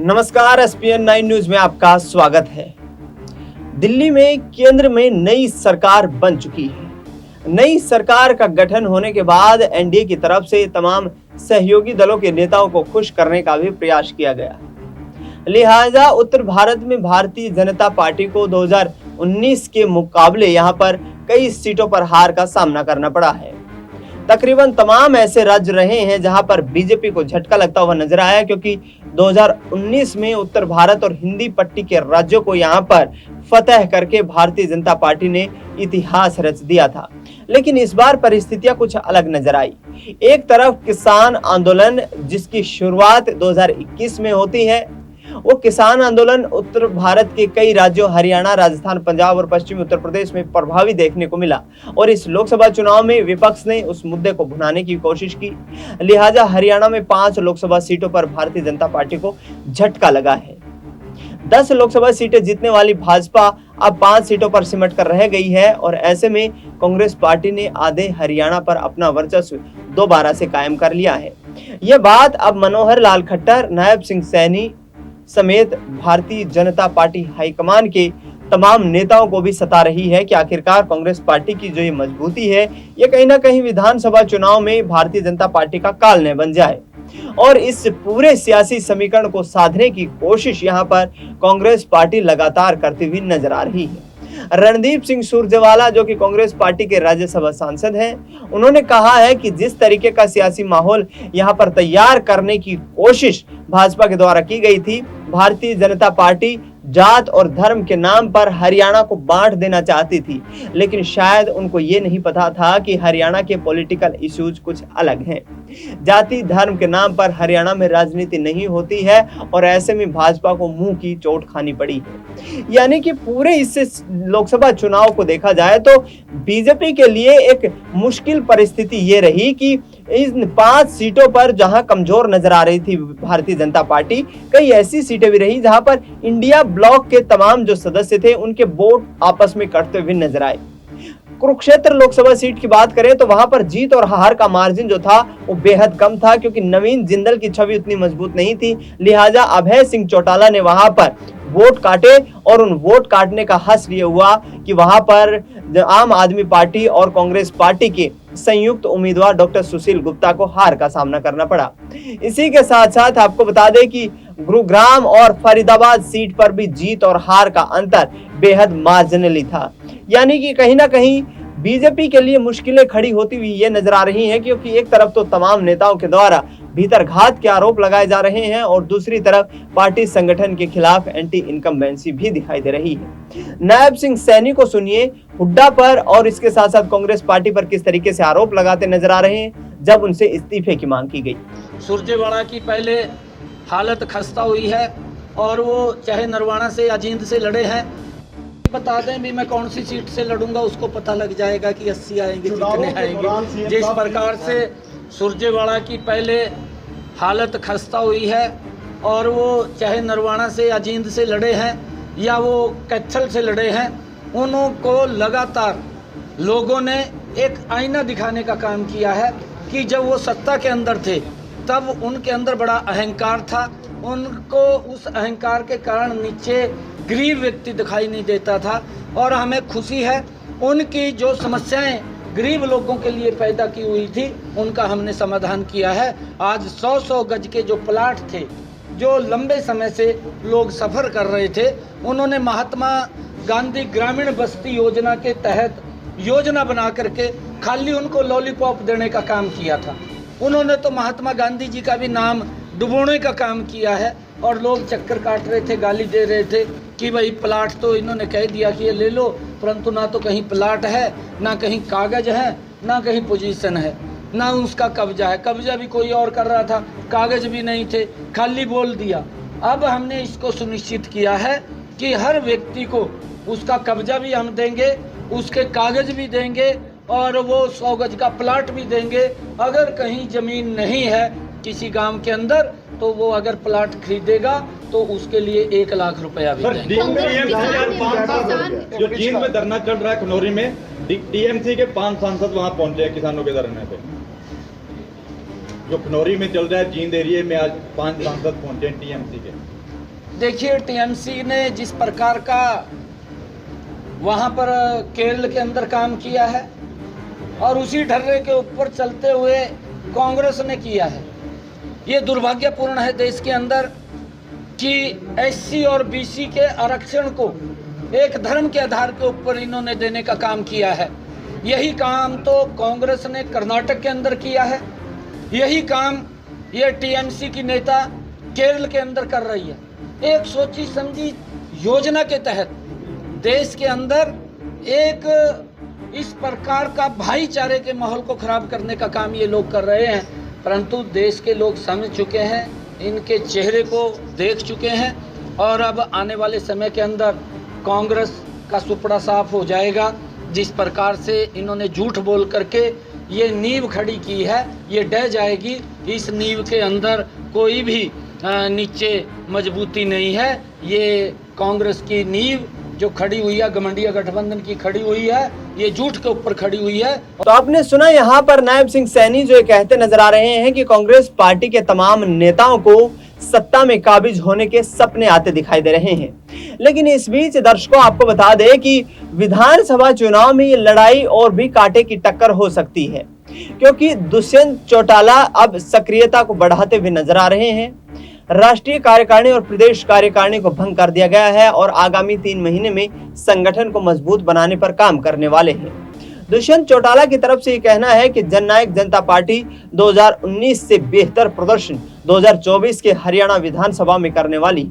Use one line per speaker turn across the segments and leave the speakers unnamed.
नमस्कार, ESPN 9 news में आपका स्वागत है। दिल्ली में केंद्र में नई सरकार बन चुकी है। नई सरकार का गठन होने के बाद एनडीए की तरफ से तमाम सहयोगी दलों के नेताओं को खुश करने का भी प्रयास किया गया। लिहाजा उत्तर भारत में भारतीय जनता पार्टी को 2019 के मुकाबले यहां पर कई सीटों पर हार का सामना करना पड़ा है। तकरीबन तमाम ऐसे राज्य रहे हैं जहां पर बीजेपी को झटका लगता हुआ नजर आया, क्योंकि 2019 में उत्तर भारत और हिंदी पट्टी के राज्यों को यहां पर फतह करके भारतीय जनता पार्टी ने इतिहास रच दिया था। लेकिन इस बार परिस्थितियां कुछ अलग नजर आई। एक तरफ किसान आंदोलन जिसकी शुरुआत 2021 में होती है, वो किसान आंदोलन उत्तर भारत के कई राज्यों हरियाणा, राजस्थान, पंजाब और पश्चिमी उत्तर प्रदेश में प्रभावी देखने को मिला और इस लोकसभा चुनाव में विपक्ष ने उस मुद्दे को भुनाने की कोशिश की। लिहाजा हरियाणा में 5 लोकसभा सीटों पर भारतीय जनता पार्टी को झटका लगा है। 10 लोकसभा सीटें जीतने वाली भाजपा अब 5 सीटों पर सिमट कर रह गई है और ऐसे में कांग्रेस पार्टी ने आधे हरियाणा पर अपना वर्चस्व दोबारा से कायम कर लिया है। यह बात अब मनोहर लाल खट्टर, नायब सिंह सैनी समेत भारतीय जनता पार्टी हाईकमान के तमाम नेताओं को भी सता रही है कि आखिरकार कांग्रेस पार्टी की जो ये मजबूती है, ये कहीं ना कहीं विधानसभा चुनाव में भारतीय जनता पार्टी का काल न बन जाए। और इस पूरे सियासी समीकरण को साधने की कोशिश यहाँ पर कांग्रेस पार्टी लगातार करती हुई नजर आ रही है। रणदीप सिंह सुरजेवाला, जो कि कांग्रेस पार्टी के राज्यसभा सांसद हैं, उन्होंने कहा है कि जिस तरीके का सियासी माहौल यहाँ पर तैयार करने की कोशिश भाजपा के द्वारा की गई थी, भारतीय जनता पार्टी जात और धर्म के नाम पर हरियाणा को बांट देना चाहती थी। लेकिन शायद उनको ये नहीं पता था कि हरियाणा के पॉलिटिकल इश्यूज कुछ अलग हैं। जाति धर्म के नाम पर हरियाणा में राजनीति नहीं होती है और ऐसे में भाजपा को मुंह की चोट खानी पड़ी है। यानी कि पूरे इस लोकसभा चुनाव को देखा जाए तो बीजेपी के लिए एक मुश्किल परिस्थिति ये रही कि इन 5 सीटों पर जहां कमजोर नजर आ रही थी भारतीय जनता पार्टी, कई ऐसी सीटें भी रही जहां पर इंडिया ब्लॉक के तमाम जो सदस्य थे उनके वोट आपस में कटते हुए नजर आए। कुरुक्षेत्र लोकसभा सीट की बात करें तो वहां पर जीत और हार का मार्जिन जो था वो बेहद कम था, क्योंकि नवीन जिंदल की छवि उतनी मजबूत नहीं थी। लिहाजा अभय सिंह चौटाला ने वहां पर वोट काटे और उन वोट काटने का हश्र ये हुआ कि वहां पर आम आदमी पार्टी और कांग्रेस पार्टी के संयुक्त उम्मीदवार डॉक्टर सुशील गुप्ता को हार का सामना करना पड़ा। इसी के साथ साथ आपको बता दें कि गुरुग्राम और फरीदाबाद सीट पर भी जीत और हार का अंतर बेहद मार्जिनली था। यानी कि कहीं ना कहीं बीजेपी के लिए मुश्किलें खड़ी होती हुई ये नजर आ रही हैं, क्योंकि एक तरफ तो तमाम नेताओं के द्वारा भीतरघात के आरोप लगाए जा रहे हैं और दूसरी तरफ पार्टी संगठन के खिलाफ एंटी इनकम्बेंसी भी दिखाई दे रही है। नायब सिंह सैनी को सुनिए, हुड्डा पर और इसके साथ साथ कांग्रेस पार्टी पर किस तरीके से आरोप लगाते नजर आ रहे हैं जब उनसे इस्तीफे की मांग की गई।
सुरजेवाला की पहले हालत खस्ता हुई है और वो चाहे नरवाना से या जींद से लड़े हैं। बता दें भी मैं कौन सी सीट से लड़ूंगा, उसको पता लग जाएगा कि 80 आएंगे, कितने आएंगे। जिस प्रकार से सुरजेवाला की पहले हालत खस्ता हुई है और वो चाहे नरवाना से या जींद से लड़े हैं या वो कैथल से लड़े हैं, उनको लगातार लोगों ने एक आईना दिखाने का काम किया है कि जब वो सत्ता के अंदर थे तब उनके अंदर बड़ा अहंकार था। उनको उस अहंकार के कारण नीचे गरीब व्यक्ति दिखाई नहीं देता था और हमें खुशी है उनकी जो समस्याएं गरीब लोगों के लिए पैदा की हुई थी उनका हमने समाधान किया है। आज 100-100 गज के जो प्लाट थे जो लंबे समय से लोग सफ़र कर रहे थे, उन्होंने महात्मा गांधी ग्रामीण बस्ती योजना के तहत योजना बना करके खाली उनको लॉलीपॉप देने का काम किया था। उन्होंने तो महात्मा गांधी जी का भी नाम डुबोने का काम किया है और लोग चक्कर काट रहे थे, गाली दे रहे थे कि भाई प्लाट तो इन्होंने कह दिया कि ये ले लो, परंतु ना तो कहीं प्लाट है, ना कहीं कागज है, ना कहीं पोजीशन है, ना उसका कब्जा है। कब्जा भी कोई और कर रहा था, कागज भी नहीं थे, खाली बोल दिया। अब हमने इसको सुनिश्चित किया है कि हर व्यक्ति को उसका कब्जा भी हम देंगे, उसके कागज भी देंगे और वो 100 गज का प्लाट भी देंगे। अगर कहीं ज़मीन नहीं है किसी गांव के अंदर तो वो अगर प्लाट खरीदेगा तो उसके लिए 1 लाख रुपया भी देंगे।
जो जींद में धरना चल रहा है खनौरी में, टीएमसी के 5 सांसद वहां पहुंचे हैं किसानों के धरने पे। जो खनौरी में चल रहा है जींद एरिया में आज 5 सांसद पहुंचे हैं टीएमसी के।
देखिए, टीएमसी ने जिस प्रकार का वहाँ पर केरल के अंदर काम किया है और उसी ढर्रे के ऊपर चलते हुए कांग्रेस ने किया है, ये दुर्भाग्यपूर्ण है देश के अंदर कि एससी और बीसी के आरक्षण को एक धर्म के आधार के ऊपर इन्होंने देने का काम किया है। यही काम तो कांग्रेस ने कर्नाटक के अंदर किया है, यही काम ये टीएमसी की नेता केरल के अंदर कर रही है। एक सोची समझी योजना के तहत देश के अंदर एक इस प्रकार का भाईचारे के माहौल को खराब करने का काम ये लोग कर रहे हैं, परंतु देश के लोग समझ चुके हैं, इनके चेहरे को देख चुके हैं और अब आने वाले समय के अंदर कांग्रेस का सुपड़ा साफ हो जाएगा। जिस प्रकार से इन्होंने झूठ बोल करके ये नींव खड़ी की है, ये ढह जाएगी। इस नींव के अंदर कोई भी नीचे मजबूती नहीं है। ये कांग्रेस की नींव जो खड़ी हुई है, घमंडिया गठबंधन की खड़ी हुई है, ये झूठ के ऊपर खड़ी हुई है।
तो आपने सुना यहाँ पर नायब सिंह सैनी जो ये कहते नजर आ रहे हैं कि कांग्रेस पार्टी के तमाम नेताओं को सत्ता में काबिज होने के सपने आते दिखाई दे रहे हैं। लेकिन इस बीच दर्शकों आपको बता दें कि विधानसभा चुनाव में ये लड़ाई और भी कांटे की टक्कर हो सकती है, क्योंकि दुष्यंत चौटाला अब सक्रियता को बढ़ाते हुए नजर आ रहे हैं। राष्ट्रीय कार्यकारिणी और प्रदेश कार्यकारिणी को भंग कर दिया गया है और आगामी 3 महीने में संगठन को मजबूत बनाने पर काम करने वाले हैं। दुष्यंत चौटाला की तरफ से ये कहना है कि जननायक जनता पार्टी 2019 से बेहतर प्रदर्शन 2024 के हरियाणा विधानसभा में करने वाली।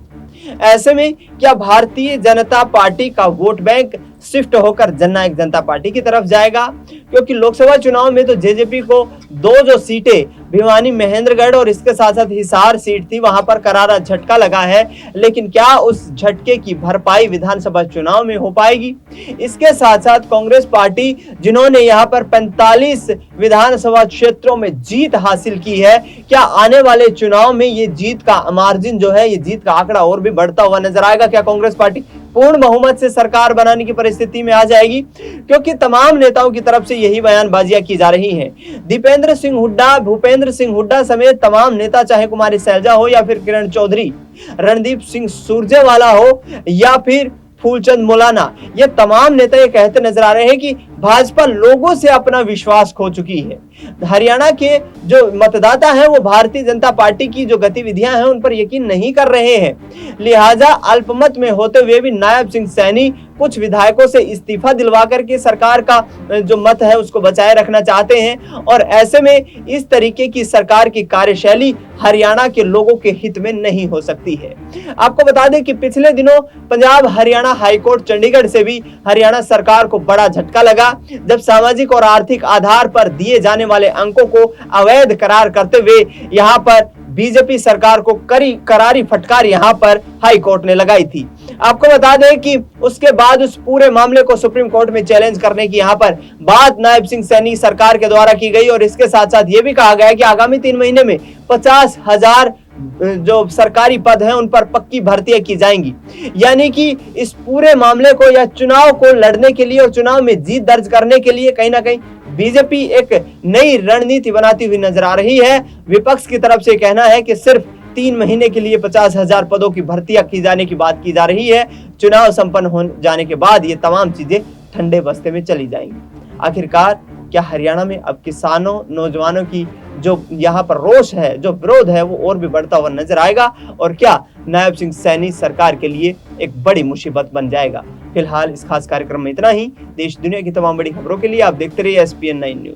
ऐसे में क्या भारतीय जनता पार्टी का वोट बैंक शिफ्ट होकर जननायक जनता पार्टी की तरफ जाएगा? क्योंकि लोकसभा चुनाव में तो जेजेपी को 2 जो सीटें भिवानी महेंद्रगढ़ और इसके साथ साथ हिसार सीट थी, वहां पर करारा झटका लगा है। लेकिन क्या उस झटके की भरपाई विधानसभा चुनाव में हो पाएगी? इसके साथ साथ कांग्रेस पार्टी जिन्होंने यहां पर 45 विधानसभा क्षेत्रों में जीत हासिल की है, क्या आने वाले चुनाव में ये जीत का मार्जिन जो है, ये जीत का आंकड़ा और भी बढ़ता हुआ नजर आएगा? क्या कांग्रेस पार्टी पूर्ण बहुमत से सरकार बनाने की परिस्थिति में आ जाएगी? क्योंकि तमाम नेताओं की तरफ से यही बयानबाजियां की जा रही हैं। दीपेंद्र सिंह हुड्डा, भूपेंद्र सिंह हुड्डा समेत तमाम नेता, चाहे कुमारी सैलजा हो या फिर किरण चौधरी, रणदीप सिंह सुरजेवाला हो या फिर फूलचंद मौलाना, ये तमाम नेता ये कहते नजर आ रहे हैं कि भाजपा लोगों से अपना विश्वास खो चुकी है। हरियाणा के जो मतदाता हैं वो भारतीय जनता पार्टी की जो गतिविधियां हैं उन पर यकीन नहीं कर रहे हैं। लिहाजा अल्पमत में होते हुए भी नायब सिंह सैनी कुछ विधायकों से इस्तीफा दिलवा करके सरकार का जो मत है उसको बचाए रखना चाहते हैं और ऐसे में इस तरीके की सरकार की कार्यशैली हरियाणा के लोगों के हित में नहीं हो सकती है। आपको बता दें कि पिछले दिनों पंजाब हरियाणा हाईकोर्ट चंडीगढ़ से भी हरियाणा सरकार को बड़ा झटका लगा, जब सामाजिक और आर्थिक आधार पर दिए जाने वाले अंकों को अवैध करार करते हुए यहां पर बीजेपी सरकार को करारी फटकार यहां पर हाई कोर्ट ने लगाई थी। आपको बता दें कि उसके बाद उस पूरे मामले को सुप्रीम कोर्ट में चैलेंज करने की यहां पर बात नायब सिंह सैनी सरकार के द्वारा की गई और इसके साथ साथ यह भी कहा गया कि आगामी 3 महीने में 50,000 जो सरकारी पद हैं उन पर पक्की भर्तियां की जाएंगी। यानी कि इस पूरे मामले को या चुनाव को लड़ने के लिए और चुनाव में जीत दर्ज करने के लिए कहीं ना कहीं बीजेपी एक नई रणनीति बनाती हुई नजर आ रही है। विपक्ष की तरफ से कहना है कि सिर्फ 3 महीने के लिए 50,000 पदों की भर्तियां की जाने की बात की जा रही है। चुनाव संपन्न हो जाने के बाद ये तमाम चीजें ठंडे बस्ते में चली जाएंगी। आखिरकार क्या हरियाणा में अब किसानों, नौजवानों की जो यहाँ पर रोष है, जो विरोध है, वो और भी बढ़ता हुआ नजर आएगा और क्या नायब सिंह सैनी सरकार के लिए एक बड़ी मुसीबत बन जाएगा? फिलहाल इस खास कार्यक्रम में इतना ही। देश दुनिया की तमाम बड़ी खबरों के लिए आप देखते रहिए SPN 9 न्यूज।